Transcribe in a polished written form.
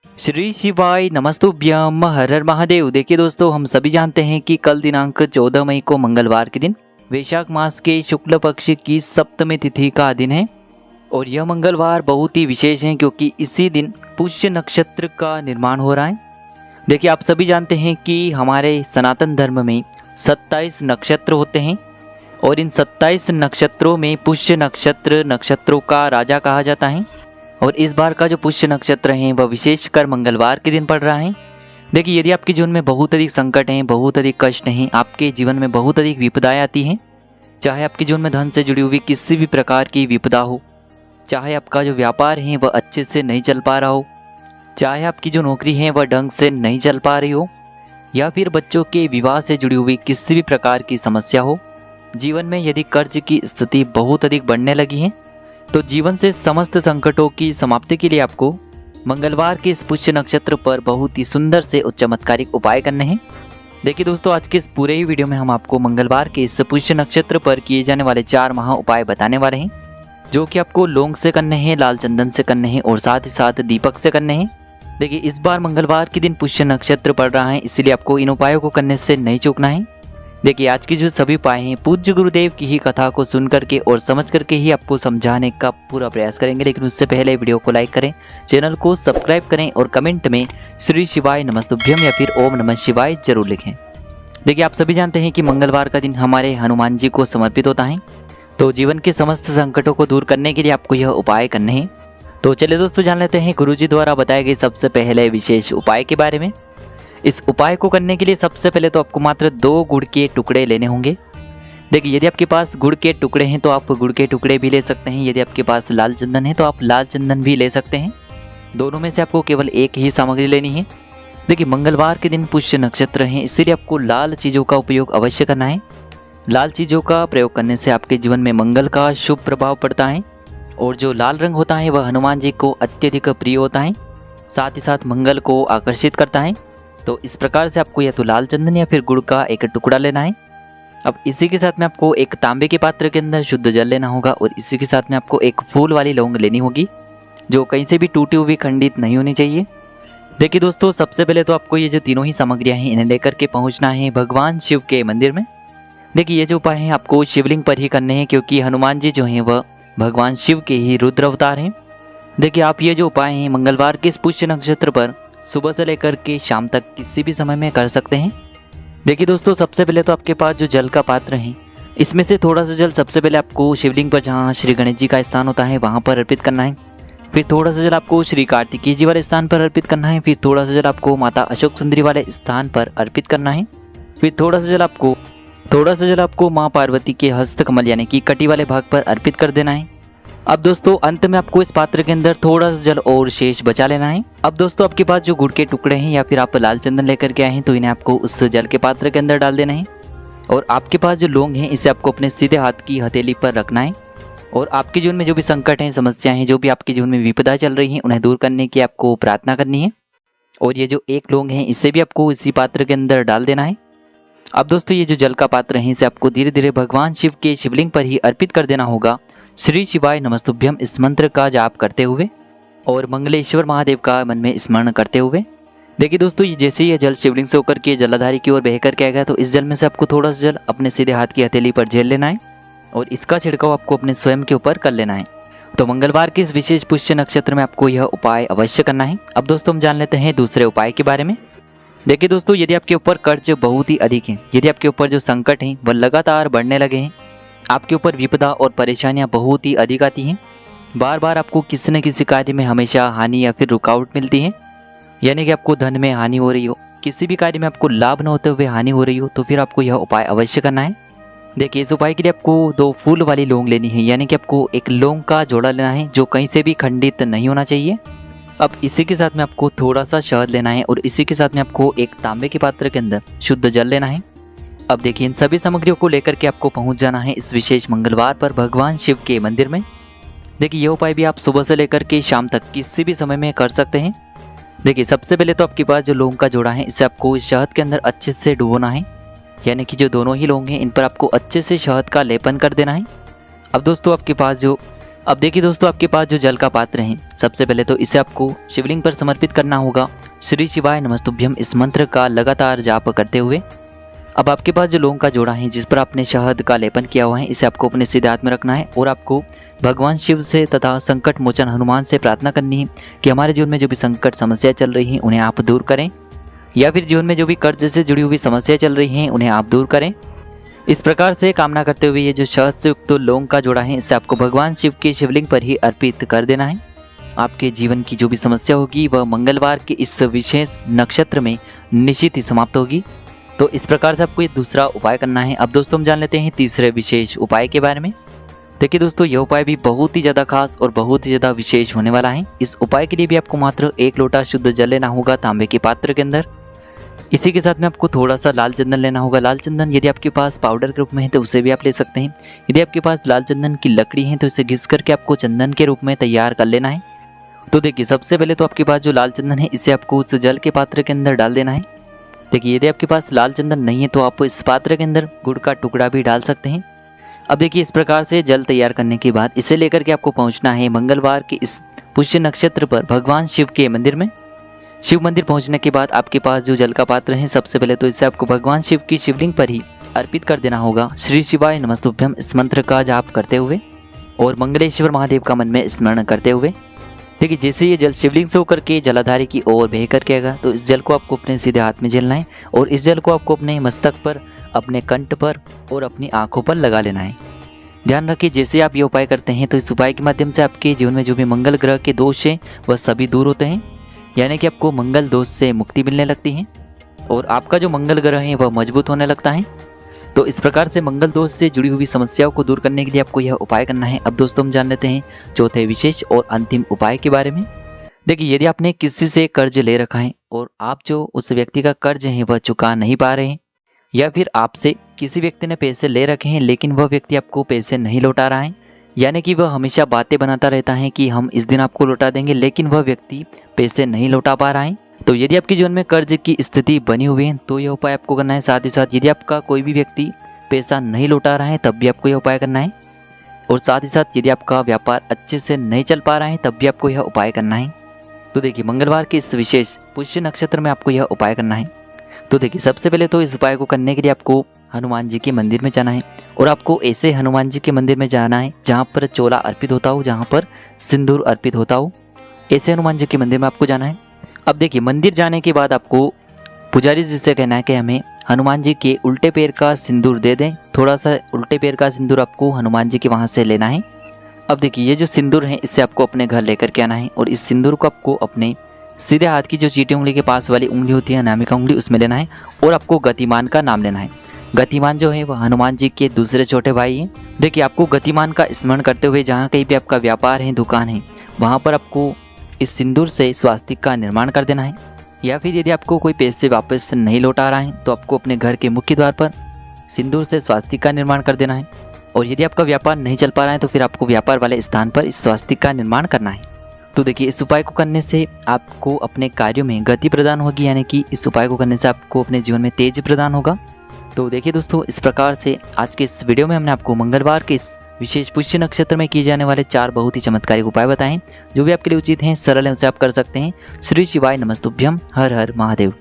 श्री शिवाय नमस्तुभ्यम हर हर महादेव। देखिए दोस्तों, हम सभी जानते हैं कि कल दिनांक 14 मई को मंगलवार के दिन वैशाख मास के शुक्ल पक्ष की सप्तमी तिथि का दिन है और यह मंगलवार बहुत ही विशेष है क्योंकि इसी दिन पुष्य नक्षत्र का निर्माण हो रहा है। देखिए, आप सभी जानते हैं कि हमारे सनातन धर्म में 27 नक्षत्र होते हैं और इन 27 नक्षत्रों में पुष्य नक्षत्र नक्षत्रों का राजा कहा जाता है और इस बार का जो पुष्य नक्षत्र है वह विशेषकर मंगलवार के दिन पड़ रहा है। देखिए, यदि आपके जीवन में बहुत अधिक संकट हैं, बहुत अधिक कष्ट हैं, आपके जीवन में बहुत अधिक विपदाएं आती हैं, चाहे आपके जीवन में धन से जुड़ी हुई किसी भी प्रकार की विपदा हो, चाहे आपका जो व्यापार है वह अच्छे से नहीं चल पा रहा हो, चाहे आपकी जो नौकरी है वह ढंग से नहीं चल पा रही हो, या फिर बच्चों के विवाह से जुड़ी हुई किसी भी प्रकार की समस्या हो, जीवन में यदि कर्ज की स्थिति बहुत अधिक बढ़ने लगी है, तो जीवन से समस्त संकटों की समाप्ति के लिए आपको मंगलवार के इस पुष्य नक्षत्र पर बहुत ही सुंदर से और चमत्कारिक उपाय करने हैं। देखिए दोस्तों, आज के इस पूरे ही वीडियो में हम आपको मंगलवार के इस पुष्य नक्षत्र पर किए जाने वाले 4 महा उपाय बताने वाले हैं, जो कि आपको लौंग से करने हैं, लाल चंदन से करने हैं और साथ ही साथ दीपक से करने हैं। देखिए, इस बार मंगलवार के दिन पुष्य नक्षत्र पड़ रहा है, इसलिए आपको इन उपायों को करने से नहीं चूकना है। देखिए, आज की जो सभी उपाय हैं पूज्य गुरुदेव की ही कथा को सुन करके और समझ करके ही आपको समझाने का पूरा प्रयास करेंगे, लेकिन उससे पहले वीडियो को लाइक करें, चैनल को सब्सक्राइब करें और कमेंट में श्री शिवाय नमस्तुभ्यम या फिर ओम नमः शिवाय जरूर लिखें। देखिए, आप सभी जानते हैं कि मंगलवार का दिन हमारे हनुमान जी को समर्पित होता है, तो जीवन के समस्त संकटों को दूर करने के लिए आपको यह उपाय करने हैं। तो चलिए दोस्तों, जान लेते हैं गुरुजी द्वारा बताए गए सबसे पहले विशेष उपाय के बारे में। इस उपाय को करने के लिए सबसे पहले तो आपको मात्र 2 गुड़ के टुकड़े लेने होंगे। देखिए, यदि आपके पास गुड़ के टुकड़े हैं तो आप गुड़ के टुकड़े भी ले सकते हैं, यदि आपके पास लाल चंदन है तो आप लाल चंदन भी ले सकते हैं। दोनों में से आपको केवल एक ही सामग्री लेनी है। देखिए, मंगलवार के दिन पुष्य नक्षत्र है, इसीलिए आपको लाल चीज़ों का उपयोग अवश्य करना है। लाल चीज़ों का प्रयोग करने से आपके जीवन में मंगल का शुभ प्रभाव पड़ता है और जो लाल रंग होता है वह हनुमान जी को अत्यधिक प्रिय होता है, साथ ही साथ मंगल को आकर्षित करता है। तो इस प्रकार से आपको या तो लाल चंदन या फिर गुड़ का एक टुकड़ा लेना है। अब इसी के साथ में आपको एक तांबे के पात्र के अंदर शुद्ध जल लेना होगा और इसी के साथ में आपको एक फूल वाली लौंग लेनी होगी, जो कहीं से भी टूटी हुई खंडित नहीं होनी चाहिए। देखिए दोस्तों, सबसे पहले तो आपको ये जो तीनों ही सामग्रियां हैं इन्हें लेकर के पहुंचना है भगवान शिव के मंदिर में। देखिए, ये जो उपाय हैं आपको शिवलिंग पर ही करने हैं क्योंकि हनुमान जी जो हैं वह भगवान शिव के ही रुद्र अवतार हैं। देखिए, आप ये जो उपाय हैं मंगलवार के इस पुष्य नक्षत्र पर सुबह से लेकर के शाम तक किसी भी समय में कर सकते हैं। देखिए दोस्तों, सबसे पहले तो आपके पास जो जल का पात्र है इसमें से थोड़ा सा जल सबसे पहले आपको शिवलिंग पर जहाँ श्री गणेश जी का स्थान होता है वहाँ पर अर्पित करना है। फिर थोड़ा सा जल आपको श्री कार्तिकेय जी वाले स्थान पर अर्पित करना है। फिर थोड़ा सा जल आपको माता अशोक सुंदरी वाले स्थान पर अर्पित करना है। फिर थोड़ा सा जल आपको माँ पार्वती के हस्त कमल यानी कि कटी वाले भाग पर अर्पित कर देना है। अब दोस्तों, अंत में आपको इस पात्र के अंदर थोड़ा सा जल और शेष बचा लेना है। अब दोस्तों, आपके पास जो गुड़ के टुकड़े हैं या फिर आप लाल चंदन लेकर के आए हैं तो इन्हें आपको उस जल के पात्र के अंदर डाल देना है और आपके पास जो लौंग है इसे आपको अपने सीधे हाथ की हथेली पर रखना है और आपके जीवन में जो भी संकट हैं, समस्याएं हैं, जो भी आपके जीवन में विपदा चल रही हैं उन्हें दूर करने की आपको प्रार्थना करनी है। और ये जो एक लौंग है इसे भी आपको इसी पात्र के अंदर डाल देना है। अब दोस्तों, ये जो जल का पात्र है इसे आपको धीरे धीरे भगवान शिव के शिवलिंग पर ही अर्पित कर देना होगा, श्री शिवाय नमस्तुभ्यम इस मंत्र का जाप करते हुए और मंगलेश्वर महादेव का मन में स्मरण करते हुए। देखिए दोस्तों, ये जैसे ही यह जल शिवलिंग से होकर के जलाधारी की ओर बह करके आएगा तो इस जल में से आपको थोड़ा सा जल अपने सीधे हाथ की हथेली पर झेल लेना है और इसका छिड़काव आपको अपने स्वयं के ऊपर कर लेना है। तो मंगलवार के इस विशेष पुष्य नक्षत्र में आपको यह उपाय अवश्य करना है। अब दोस्तों, हम जान लेते हैं दूसरे उपाय के बारे में। देखिए दोस्तों, यदि आपके ऊपर कर्ज बहुत ही अधिक है, यदि आपके ऊपर जो संकट हैं वह लगातार बढ़ने लगे हैं, आपके ऊपर विपदा और परेशानियां बहुत ही अधिक आती हैं, बार बार आपको किसी न किसी कार्य में हमेशा हानि या फिर रुकावट मिलती है, यानी कि आपको धन में हानि हो रही हो, किसी भी कार्य में आपको लाभ न होते हुए हानि हो रही हो, तो फिर आपको यह उपाय अवश्य करना है। देखिए, इस उपाय के लिए आपको 2 फूल वाली लौंग लेनी है, यानी कि आपको एक लौंग का जोड़ा लेना है जो कहीं से भी खंडित नहीं होना चाहिए। अब इसी के साथ में आपको थोड़ा सा शहद लेना है और इसी के साथ में आपको एक तांबे के पात्र के अंदर शुद्ध जल लेना है। अब देखिए, इन सभी सामग्रियों को लेकर के आपको पहुंच जाना है इस विशेष मंगलवार पर भगवान शिव के मंदिर में। देखिए, यह उपाय भी आप सुबह से लेकर के शाम तक किसी भी समय में कर सकते हैं। देखिए, सबसे पहले तो आपके पास जो लौंग का जोड़ा है इसे आपको इस शहद के अंदर अच्छे से डुबोना है, यानी कि जो दोनों ही लौंग हैं इन पर आपको अच्छे से शहद का लेपन कर देना है। अब दोस्तों, आपके पास जो अब देखिए दोस्तों, आपके पास जो जल का पात्र है, सबसे पहले तो इसे आपको शिवलिंग पर समर्पित करना होगा। श्री शिवाय नमस्तुभ्यम इस मंत्र का लगातार जाप करते हुए अब आपके पास जो लौंग का जोड़ा है जिस पर आपने शहद का लेपन किया हुआ है, इसे आपको अपने सीधे हाथ में रखना है और आपको भगवान शिव से तथा संकट मोचन हनुमान से प्रार्थना करनी है कि हमारे जीवन में जो भी संकट समस्या चल रही हैं उन्हें आप दूर करें, या फिर जीवन में जो भी कर्ज से जुड़ी हुई समस्या चल रही हैं उन्हें आप दूर करें। इस प्रकार से कामना करते हुए ये जो शहद से युक्त लौंग का जोड़ा है, इसे आपको भगवान शिव के शिवलिंग पर ही अर्पित कर देना है। आपके जीवन की जो भी समस्या होगी वह मंगलवार के इस विशेष नक्षत्र में निश्चित ही समाप्त होगी। तो इस प्रकार से आपको ये दूसरा उपाय करना है। अब दोस्तों हम जान लेते हैं तीसरे विशेष उपाय के बारे में। देखिए दोस्तों, यह उपाय भी बहुत ही ज़्यादा खास और बहुत ही ज़्यादा विशेष होने वाला है। इस उपाय के लिए भी आपको मात्र 1 लोटा शुद्ध जल लेना होगा तांबे के पात्र के अंदर। इसी के साथ में आपको थोड़ा सा लाल चंदन लेना होगा। लाल चंदन यदि आपके पास पाउडर के रूप में है तो उसे भी आप ले सकते हैं। यदि आपके पास लाल चंदन की लकड़ी है तो इसे घिस करके आपको चंदन के रूप में तैयार कर लेना है। तो देखिए, सबसे पहले तो आपके पास जो लाल चंदन है इसे आपको उस जल के पात्र के अंदर डाल देना है। देखिए, यदि आपके पास लाल चंदन नहीं है तो आप इस पात्र के अंदर गुड़ का टुकड़ा भी डाल सकते हैं। अब देखिए, इस प्रकार से जल तैयार करने के बाद इसे लेकर के आपको पहुंचना है मंगलवार के इस पुष्य नक्षत्र पर भगवान शिव के मंदिर में। शिव मंदिर पहुंचने के बाद आपके पास जो जल का पात्र है, सबसे पहले तो इसे आपको भगवान शिव की शिवलिंग पर ही अर्पित कर देना होगा। श्री शिवाय नमस्तुभ्यम इस मंत्र का जाप करते हुए और मंगलेश्वर महादेव का मन में स्मरण करते हुए देखिए, जैसे ये जल शिवलिंग से होकर के जलाधारी की ओर बह करके आएगा तो इस जल को आपको अपने सीधे हाथ में झेलना है और इस जल को आपको अपने मस्तक पर, अपने कंठ पर और अपनी आंखों पर लगा लेना है। ध्यान रखिए, जैसे आप ये उपाय करते हैं तो इस उपाय के माध्यम से आपके जीवन में जो भी मंगल ग्रह के दोष हैं वह सभी दूर होते हैं, यानी कि आपको मंगल दोष से मुक्ति मिलने लगती है और आपका जो मंगल ग्रह है वह मजबूत होने लगता है। तो इस प्रकार से मंगल दोष से जुड़ी हुई समस्याओं को दूर करने के लिए आपको यह उपाय करना है। अब दोस्तों हम जान लेते हैं चौथे विशेष और अंतिम उपाय के बारे में। देखिए, यदि आपने किसी से कर्ज ले रखा है और आप जो उस व्यक्ति का कर्ज है वह चुका नहीं पा रहे हैं, या फिर आपसे किसी व्यक्ति ने पैसे ले रखे हैं लेकिन वह व्यक्ति आपको पैसे नहीं लौटा रहा है, यानी कि वह हमेशा बातें बनाता रहता है कि हम इस दिन आपको लौटा देंगे, लेकिन वह व्यक्ति पैसे नहीं लौटा पा रहा है। तो यदि आपके जीवन में कर्ज की स्थिति बनी हुई है तो यह उपाय आपको करना है। साथ ही साथ यदि आपका कोई भी व्यक्ति पैसा नहीं लौटा रहा है तब भी आपको यह उपाय करना है। और साथ ही साथ यदि आपका व्यापार अच्छे से नहीं चल पा रहा है तब भी आपको यह उपाय करना है। तो देखिए, मंगलवार के इस विशेष पुष्य नक्षत्र में आपको यह उपाय करना है। तो देखिए, सबसे पहले तो इस उपाय को करने के लिए आपको हनुमान जी के मंदिर में जाना है और आपको ऐसे हनुमान जी के मंदिर में जाना है जहाँ पर चोला अर्पित होता हो, जहाँ पर सिंदूर अर्पित होता हो, ऐसे हनुमान जी के मंदिर में आपको जाना है। अब देखिए, मंदिर जाने के बाद आपको पुजारी जी से कहना है कि हमें हनुमान जी के उल्टे पैर का सिंदूर दे दें। थोड़ा सा उल्टे पैर का सिंदूर आपको हनुमान जी के वहाँ से लेना है। अब देखिए, ये जो सिंदूर है इससे आपको अपने घर लेकर के आना है और इस सिंदूर को आपको अपने सीधे हाथ की जो चीटी उंगली के पास वाली उंगली होती है, अनामिका उंगली, उसमें लेना है और आपको गतिमान का नाम लेना है। गतिमान जो है वह हनुमान जी के दूसरे छोटे भाई हैं। देखिए, आपको गतिमान का स्मरण करते हुए जहाँ कहीं भी आपका व्यापार है, दुकान है, वहाँ पर आपको इस सिंदूर से स्वास्तिक का निर्माण कर देना है। या फिर यदि आपको कोई पैसे वापस नहीं लौटा रहा है तो आपको अपने घर के मुख्य द्वार पर सिंदूर से स्वास्तिक का निर्माण कर देना है। और यदि आपका व्यापार नहीं चल पा रहा है तो फिर आपको व्यापार वाले स्थान पर इस स्वास्तिक का निर्माण करना है। तो देखिए, इस उपाय को करने से आपको अपने कार्यों में गति प्रदान होगी, यानी कि इस उपाय को करने से आपको अपने जीवन में तेज प्रदान होगा। तो देखिए दोस्तों, इस प्रकार से आज के इस वीडियो में हमने आपको मंगलवार के इस विशेष पुष्य नक्षत्र में किए जाने वाले 4 बहुत ही चमत्कारिक उपाय बताएं, जो भी आपके लिए उचित हैं, सरल हैं, उसे आप कर सकते हैं। श्री शिवाय नमस्तुभ्यम। हर हर महादेव।